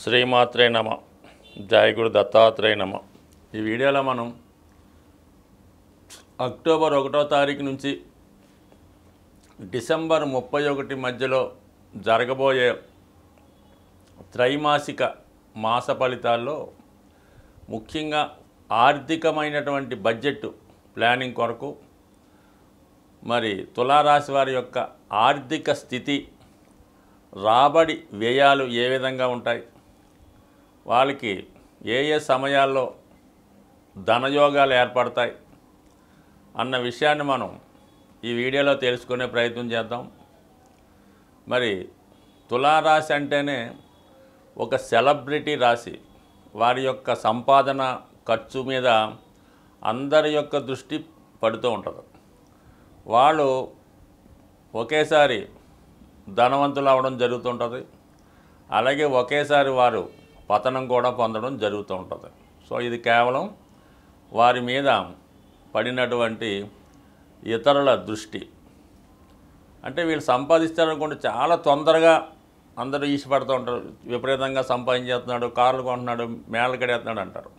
శ్రీమాత్రే నమ. జయ గురు దత్తాత్రేయ నమ. ఈ వీడియోలో మనం అక్టోబర్ 1వ తారీఖు నుంచి డిసెంబర్ 31 మధ్యలో జరగబోయే త్రైమాసిక మాస ఫలితాల్లో ముఖ్యంగా ఆర్థికమైనటువంటి బడ్జెట్ ప్లానింగ్ కొరకు మరి తులారాశి వారి యొక్క ఆర్థిక స్థితి, రాబడి వ్యయాలు ఏ విధంగా ఉంటాయి, వాళ్ళకి ఏ ఏ సమయాల్లో ధనయోగాలు ఏర్పడతాయి అన్న విషయాన్ని మనం ఈ వీడియోలో తెలుసుకునే ప్రయత్నం చేద్దాం. మరి తులారాశి అంటేనే ఒక సెలబ్రిటీ రాశి. వారి యొక్క సంపాదన ఖర్చు మీద అందరి యొక్క దృష్టి పడుతూ ఉంటుంది. వాళ్ళు ఒకేసారి ధనవంతులు అవ్వడం జరుగుతుంటుంది, అలాగే ఒకేసారి వారు పతనం కూడా పొందడం జరుగుతూ ఉంటుంది. సో ఇది కేవలం వారి మీద పడినటువంటి ఇతరుల దృష్టి. అంటే వీళ్ళు సంపాదిస్తారనుకుంటే చాలా తొందరగా అందరూ ఈసిపడుతూ ఉంటారు. విపరీతంగా సంపాదించేస్తున్నాడు, కార్లు కొంటున్నాడు, మేళలు కడేస్తున్నాడు అంటారు.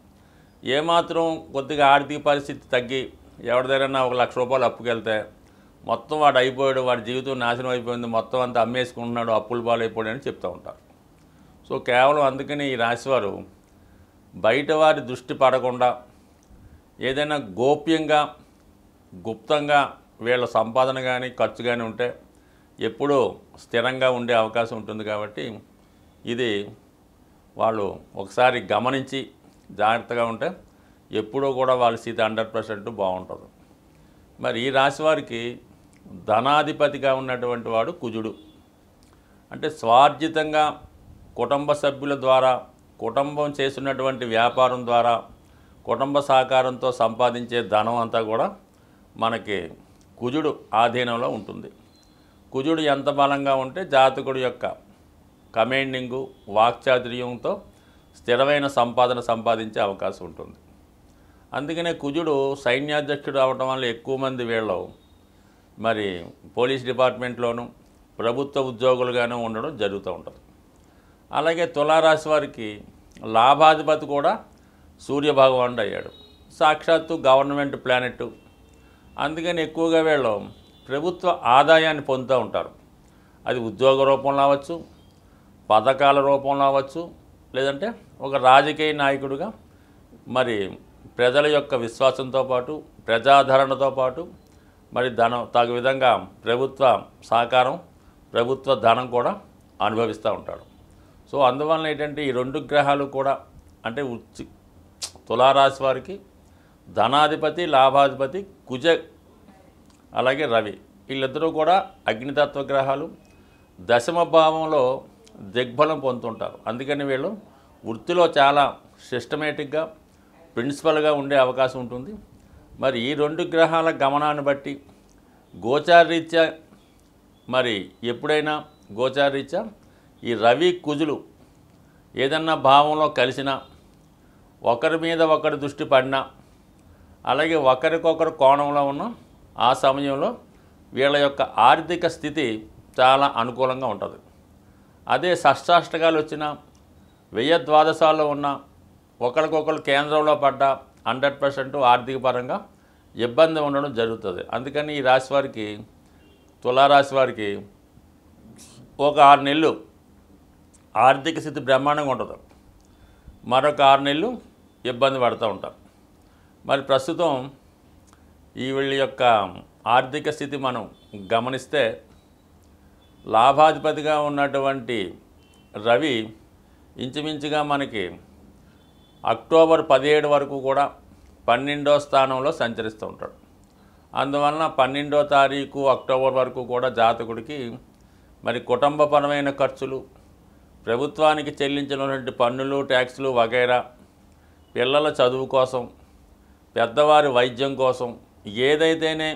ఏమాత్రం కొద్దిగా ఆర్థిక పరిస్థితి తగ్గి ఎవరిదైనా 1 లక్ష రూపాయలు అప్పుకెళ్తే మొత్తం వాడు అయిపోయాడు, వాడి జీవితం నాశనం అయిపోయింది, మొత్తం అంతా అమ్మేసుకుంటున్నాడు, అప్పుల పాలైపోయాడు అని చెప్తూ ఉంటారు. సో కేవలం అందుకని ఈ రాశివారు బయట వారి దృష్టి పడకుండా ఏదైనా గోప్యంగా గుప్తంగా వీళ్ళ సంపాదన కానీ ఖర్చు కానీ ఉంటే ఎప్పుడూ స్థిరంగా ఉండే అవకాశం ఉంటుంది. కాబట్టి ఇది వాళ్ళు ఒకసారి గమనించి జాగ్రత్తగా ఉంటే ఎప్పుడూ కూడా వాళ్ళ స్థితి 100% బాగుంటుంది. మరి ఈ రాశి వారికి ధనాధిపతిగా ఉన్నటువంటి వాడు కుజుడు. అంటే స్వార్జితంగా కుటుంబ సభ్యుల ద్వారా, కుటుంబం చేస్తున్నటువంటి వ్యాపారం ద్వారా, కుటుంబ సహకారంతో సంపాదించే ధనం అంతా కూడా మనకి కుజుడు ఆధీనంలో ఉంటుంది. కుజుడు ఎంత బలంగా ఉంటే జాతకుడు యొక్క కమాండింగు, వాక్చాతుర్యంతో స్థిరమైన సంపాదన సంపాదించే అవకాశం ఉంటుంది. అందుకనే కుజుడు సైన్యాధ్యక్షుడు అవడం వల్ల ఎక్కువ మంది వీళ్ళు మరి పోలీస్ డిపార్ట్మెంట్లోనూ ప్రభుత్వ ఉద్యోగులుగానే ఉండడం జరుగుతూ ఉంటుంది. అలాగే తులారాశి వారికి లాభాధిపతి కూడా సూర్యభగవానుడు అయ్యాడు, సాక్షాత్తు గవర్నమెంట్ ప్లానెట్. అందుకని ఎక్కువగా వీళ్ళు ప్రభుత్వ ఆదాయాన్ని పొందుతూ ఉంటారు. అది ఉద్యోగ రూపంలో అవ్వచ్చు, పథకాల రూపంలో అవ్వచ్చు, లేదంటే ఒక రాజకీయ నాయకుడిగా మరి ప్రజల యొక్క విశ్వాసంతో పాటు, ప్రజాదరణతో పాటు మరి ధనం తగు విధంగా ప్రభుత్వ సహకారం, ప్రభుత్వ ధనం కూడా అనుభవిస్తూ ఉంటాడు. సో అందువలన ఏంటంటే ఈ 2 గ్రహాలు కూడా అంటే తులారాశి వారికి ధనాధిపతి, లాభాధిపతి కుజ, అలాగే రవి, వీళ్ళిద్దరూ కూడా అగ్నితత్వ గ్రహాలు. దశమ భావంలో దిగ్బలం పొందుతుంటారు. అందుకని వీళ్ళు వృత్తిలో చాలా సిస్టమేటిక్గా, ప్రిన్సిపల్గా ఉండే అవకాశం ఉంటుంది. మరి ఈ 2 గ్రహాల గమనాన్ని బట్టి గోచారరీత్యా మరి ఎప్పుడైనా గోచారరీత్యా ఈ రవి కుజులు ఏదన్నా భావంలో కలిసినా, ఒకరి మీద ఒకరి దృష్టి పడినా, అలాగే ఒకరికొకరు కోణంలో ఉన్న ఆ సమయంలో వీళ్ళ యొక్క ఆర్థిక స్థితి చాలా అనుకూలంగా ఉంటుంది. అదే షష్టాష్టకాలు వచ్చినా, వ్యయ ద్వాదశాల్లో ఉన్న ఒకరికొకరు కేంద్రంలో పడ్డ 100% ఆర్థిక పరంగా ఇబ్బంది ఉండడం జరుగుతుంది. అందుకని ఈ రాశి వారికి, తులారాశి వారికి ఒక 6 నెలలు ఆర్థిక స్థితి బ్రహ్మాండంగా ఉంటుంది, మరొక 6 నెలలు ఇబ్బంది పడుతూ ఉంటారు. మరి ప్రస్తుతం ఈ వీళ్ళ యొక్క ఆర్థిక స్థితి మనం గమనిస్తే లాభాధిపతిగా ఉన్నటువంటి రవి ఇంచుమించుగా మనకి అక్టోబర్ 17 వరకు కూడా 12వ స్థానంలో సంచరిస్తూ ఉంటాడు. అందువలన 12వ తారీఖు అక్టోబర్ వరకు కూడా జాతకుడికి మరి కుటుంబపరమైన ఖర్చులు, ప్రభుత్వానికి చెల్లించినటువంటి పన్నులు, ట్యాక్సులు వగైరా, పిల్లల చదువు కోసం, పెద్దవారి వైద్యం కోసం ఏదైతేనే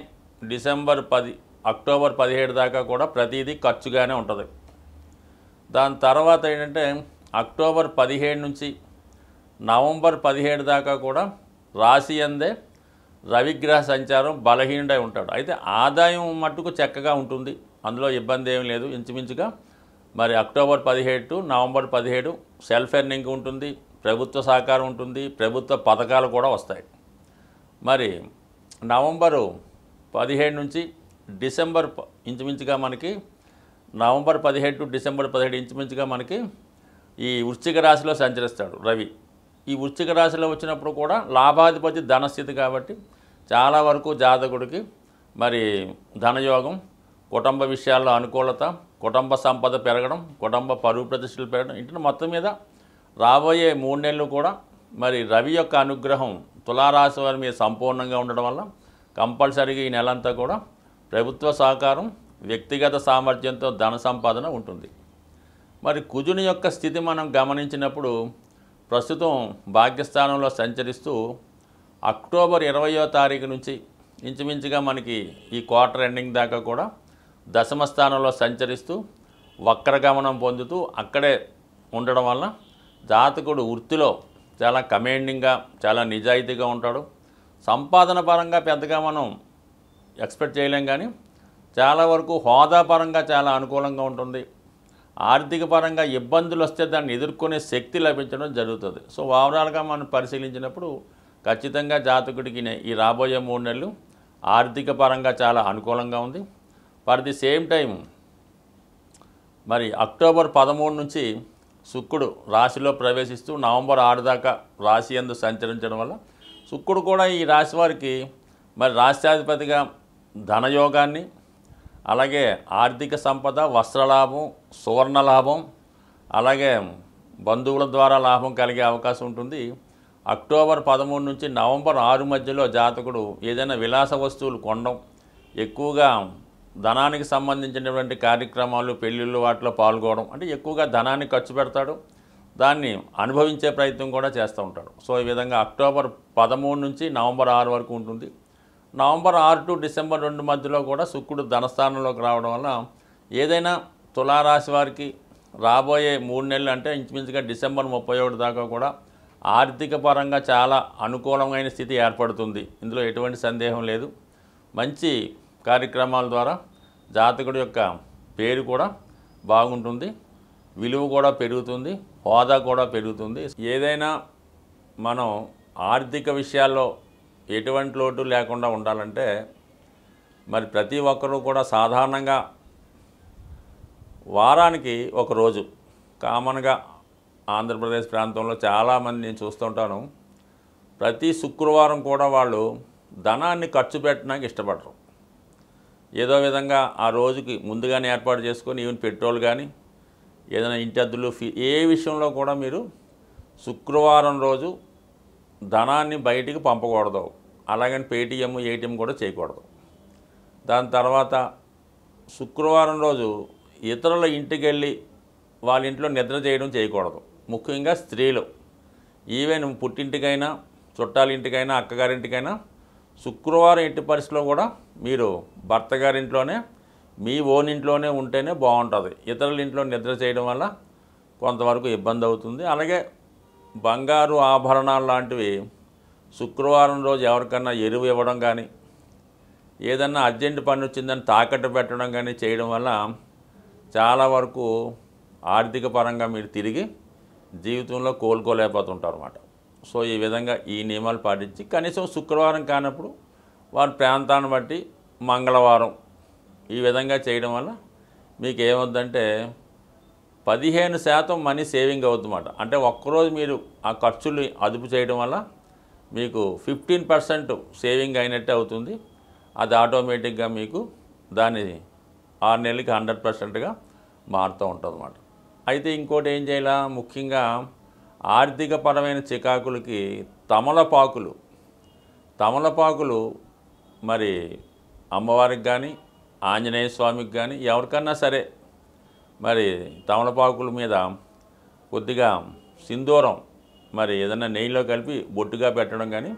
అక్టోబర్ 17 దాకా కూడా ప్రతిదీ ఖర్చుగానే ఉంటుంది. దాని తర్వాత ఏంటంటే అక్టోబర్ 17 నుంచి నవంబర్ 17 దాకా కూడా రాశి అందే రవిగ్రహ సంచారం బలహీనుడై ఉంటాడు. అయితే ఆదాయం మట్టుకు చక్కగా ఉంటుంది, అందులో ఇబ్బంది ఏమీ లేదు. ఇంచుమించుగా మరి October 17 to November 17 self earning ఉంటుంది, ప్రభుత్వ సహకారం ఉంటుంది, ప్రభుత్వ పథకాలు కూడా వస్తాయి. మరి నవంబరు 17 నుంచి డిసెంబర్ ఇంచుమించుగా మనకి నవంబర్ 17 టు డిసెంబర్ 17 ఇంచుమించుగా మనకి ఈ వృశ్చిక రాశిలో సంచరిస్తాడు రవి. ఈ వృశ్చిక రాశిలో వచ్చినప్పుడు కూడా లాభాధిపతి ధనస్థితి కాబట్టి చాలా వరకు జాతకుడికి మరి ధనయోగం, కుటుంబ విషయాల్లో అనుకూలత, కుటుంబ సంపద పెరగడం, కుటుంబ పరువు ప్రతిష్టలు పెరగడం, ఇంటి మొత్తం మీద రాబోయే 3 నెలలు కూడా మరి రవి యొక్క అనుగ్రహం తులారాశి వారి మీద సంపూర్ణంగా ఉండడం వల్ల కంపల్సరీగా ఈ నెలంతా కూడా ప్రభుత్వ సహకారం, వ్యక్తిగత సామర్థ్యంతో ధన సంపాదన ఉంటుంది. మరి కుజుని యొక్క స్థితి మనం గమనించినప్పుడు ప్రస్తుతం భాగ్యస్థానంలో సంచరిస్తూ అక్టోబర్ 20వ తారీఖు నుంచి ఇంచుమించుగా మనకి ఈ క్వార్టర్ ఎండింగ్ దాకా కూడా దశమ స్థానంలో సంచరిస్తూ వక్రగమనం పొందుతూ అక్కడే ఉండడం వల్ల జాతకుడు వృత్తిలో చాలా కమాండింగ్గా, చాలా నిజాయితీగా ఉంటాడు. సంపాదన పరంగా పెద్దగా మనం ఎక్స్పెక్ట్ చేయలేం, కానీ చాలా వరకు హోదా పరంగా చాలా అనుకూలంగా ఉంటుంది. ఆర్థిక పరంగా ఇబ్బందులు వస్తే దాన్ని ఎదుర్కొనే శక్తి లభించడం జరుగుతుంది. సో ఓవరాల్గా మనం పరిశీలించినప్పుడు ఖచ్చితంగా జాతకుడికి ఈ రాబోయే 3 నెలలు ఆర్థిక పరంగా చాలా అనుకూలంగా ఉంది. ఫర్ ది సేమ్ టైం మరి అక్టోబర్ 13 నుంచి శుక్రుడు రాశిలో ప్రవేశిస్తూ నవంబర్ 6 దాకా రాశి యందు సంచరించడం వల్ల శుక్రుడు కూడా ఈ రాశి వారికి మరి రాష్ట్రాధిపతిగా ధనయోగాన్ని, అలాగే ఆర్థిక సంపద, వస్త్రలాభం, సువర్ణ లాభం, అలాగే బంధువుల ద్వారా లాభం కలిగే అవకాశం ఉంటుంది. అక్టోబర్ 13 నుంచి నవంబర్ 6 మధ్యలో జాతకుడు ఏదైనా విలాస వస్తువులు కొనడం, ఎక్కువగా ధనానికి సంబంధించినటువంటి కార్యక్రమాలు, పెళ్ళిళ్ళు వాటిలో పాల్గొనడం, అంటే ఎక్కువగా ధనాన్ని ఖర్చు పెడతాడు, దాన్ని అనుభవించే ప్రయత్నం కూడా చేస్తూ ఉంటాడు. సో ఈ విధంగా అక్టోబర్ 13 నుంచి నవంబర్ 6 వరకు ఉంటుంది. నవంబర్ 6 టు డిసెంబర్ 2 మధ్యలో కూడా శుక్రుడు ధనస్థానంలోకి రావడం వల్ల ఏదైనా తులారాశి వారికి రాబోయే 3 నెలలు అంటే ఇంచుమించుగా డిసెంబర్ 31 దాకా కూడా ఆర్థిక పరంగా చాలా అనుకూలమైన స్థితి ఏర్పడుతుంది. ఇందులో ఎటువంటి సందేహం లేదు. మంచి కార్యక్రమాల ద్వారా జాతకుడి యొక్క పేరు కూడా బాగుంటుంది, విలువ కూడా పెరుగుతుంది, హోదా కూడా పెరుగుతుంది. ఏదైనా మనం ఆర్థిక విషయాల్లో ఎటువంటి లోటు లేకుండా ఉండాలంటే మరి ప్రతి ఒక్కరూ కూడా సాధారణంగా వారానికి ఒక రోజు కామన్గా ఆంధ్రప్రదేశ్ ప్రాంతంలో చాలామంది నేను చూస్తుంటాను, ప్రతి శుక్రవారం కూడా వాళ్ళు ధనాన్ని ఖర్చు పెట్టడానికి ఇష్టపడరు. ఏదో విధంగా ఆ రోజుకి ముందుగానే ఏర్పాటు చేసుకొని ఈవెన్ పెట్రోల్ కానీ ఏదైనా ఇంటి అద్దెలు ఏ విషయంలో కూడా మీరు శుక్రవారం రోజు ధనాన్ని బయటికి పంపకూడదు. అలాగని పేటీఎం, ఏటీఎం కూడా చేయకూడదు. దాని తర్వాత శుక్రవారం రోజు ఇతరుల ఇంటికి వెళ్ళి వాళ్ళ ఇంట్లో నిద్ర చేయడం చేయకూడదు. ముఖ్యంగా స్త్రీలు, ఈవెన్ పుట్టింటికైనా, చుట్టాల ఇంటికైనా, అక్కగారింటికైనా శుక్రవారం ఎట్టి పరిస్థితిలో కూడా మీరు భర్త గారింట్లోనే, మీ ఓన్ ఇంట్లోనే ఉంటేనే బాగుంటుంది. ఇతరుల ఇంట్లో నిద్ర చేయడం వల్ల కొంతవరకు ఇబ్బంది అవుతుంది. అలాగే బంగారు ఆభరణాలు లాంటివి శుక్రవారం రోజు ఎవరికన్నా ఎరువు ఇవ్వడం కానీ, ఏదన్నా అర్జెంట్ పని వచ్చిందని తాకట్టు పెట్టడం కానీ చేయడం వల్ల చాలా వరకు ఆర్థిక పరంగా మీరు తిరిగి జీవితంలో కోలుకోలేకపోతుంటారు అన్నమాట. సో ఈ విధంగా ఈ నియమాలు పాటించి కనీసం శుక్రవారం కానప్పుడు వారి ప్రాంతాన్ని బట్టి మంగళవారం ఈ విధంగా చేయడం వల్ల మీకు ఏమవుద్దంటే 15% మనీ సేవింగ్ అవుతుందన్నమాట. అంటే ఒక్కరోజు మీరు ఆ ఖర్చులు అదుపు చేయడం వల్ల మీకు 15% సేవింగ్ అయినట్టే అవుతుంది. అది ఆటోమేటిక్గా మీకు దాన్ని 6 నెలలకి 100%గా మారుతూ ఉంటుంది అన్నమాట. అయితే ఇంకోటి ఏం చేయాలా, ముఖ్యంగా ఆర్థిక పరమైన చికాకులకి తమలపాకులు మరి అమ్మవారికి కానీ, ఆంజనేయ స్వామికి కానీ ఎవరికన్నా సరే మరి తమలపాకుల మీద కొద్దిగా సింధూరం మరి ఏదైనా నెయ్యిలో కలిపి బొట్టుగా పెట్టడం కానీ,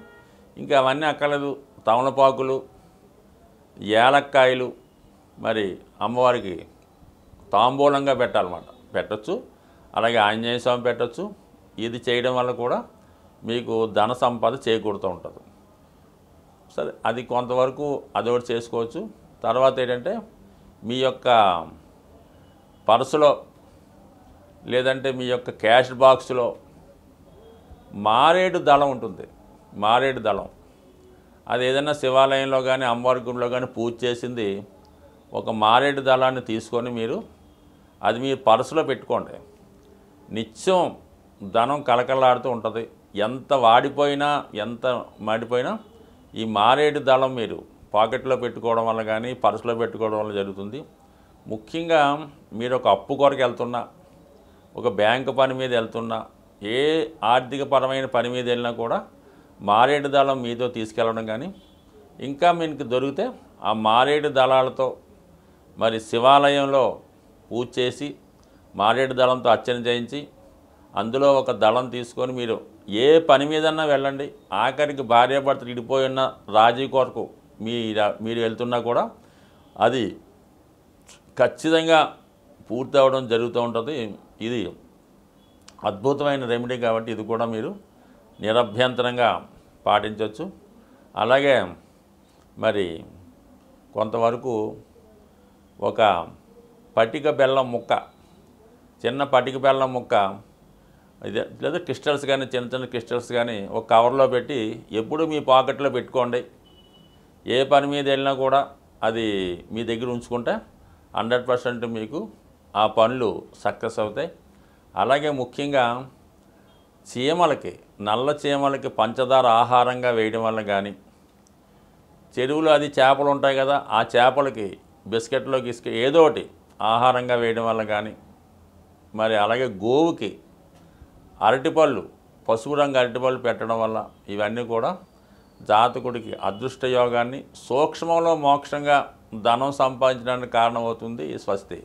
ఇంకా అవన్నీ అక్కర్లేదు. తమలపాకులు, యాలక్కాయలు మరి అమ్మవారికి తాంబూలంగా పెట్టచ్చు. అలాగే ఆంజనేయ స్వామి పెట్టచ్చు. ఇది చేయడం వల్ల కూడా మీకు ధన సంపద చేకూరుతూ ఉంటుంది. సరే, అది కొంతవరకు అదొకటి చేసుకోవచ్చు. తర్వాత ఏంటంటే మీ యొక్క పర్సులో లేదంటే మీ యొక్క క్యాష్ బాక్స్లో మారేడు దళం ఉంటుంది. మారేడు దళం అది ఏదైనా శివాలయంలో కానీ అమ్మవారి గుడిలో కానీ పూజ చేసింది ఒక మారేడు దళాన్ని తీసుకొని మీరు అది మీ పర్సులో పెట్టుకోండి. నిత్యం ధనం కలకలాడుతూ ఉంటుంది. ఎంత వాడిపోయినా ఎంత మాడిపోయినా ఈ మారేడు దళం మీరు పాకెట్లో పెట్టుకోవడం వల్ల కానీ పర్సులో పెట్టుకోవడం వల్ల జరుగుతుంది. ముఖ్యంగా మీరు ఒక అప్పు కొరకు వెళ్తున్నా, ఒక బ్యాంకు పని మీద వెళ్తున్నా, ఏ ఆర్థికపరమైన పని మీద వెళ్ళినా కూడా మారేడు దళం మీతో తీసుకెళ్ళడం కానీ, ఇంకా మీకు దొరికితే ఆ మారేడు దళాలతో మరి శివాలయంలో పూజ చేసి మారేడు దళంతో అర్చన చేయించి అందులో ఒక దళం తీసుకొని మీరు ఏ పని మీదన్నా వెళ్ళండి. ఆఖరికి భార్యాభర్తలు ఇడిపోయి ఉన్న రాజీ కొరకు మీరు వెళ్తున్నా కూడా అది ఖచ్చితంగా పూర్తి అవ్వడం జరుగుతూ ఉంటుంది. ఇది అద్భుతమైన రెమెడీ కాబట్టి ఇది కూడా మీరు నిరభ్యంతరంగా పాటించవచ్చు. అలాగే మరి కొంతవరకు ఒక పటిక బెల్లం ముక్క, చిన్న పటిక బెల్లం ముక్క ఇదే లేదా క్రిస్టల్స్ కానీ చిన్న చిన్న క్రిస్టల్స్ కానీ ఒక కవర్లో పెట్టి ఎప్పుడు మీ పాకెట్లో పెట్టుకోండి. ఏ పని మీద వెళ్ళినా కూడా అది మీ దగ్గర ఉంచుకుంటే 100% మీకు ఆ పనులు సక్సెస్ అవుతాయి. అలాగే ముఖ్యంగా చీమలకి, నల్ల చీమలకి పంచదార ఆహారంగా వేయడం వల్ల కానీ, చెరువులో అది చేపలు ఉంటాయి కదా, ఆ చేపలకి బిస్కెట్లో ఏదో ఒకటి ఆహారంగా వేయడం వల్ల కానీ, మరి అలాగే గోవుకి అరటిపళ్ళు, పసుపు రంగు అరటిపళ్ళు పెట్టడం వల్ల ఇవన్నీ కూడా జాతకుడికి అదృష్ట యోగాన్ని, సూక్ష్మంలో మోక్షంగా ధనం సంపాదించడానికి కారణమవుతుంది. స్వస్తి.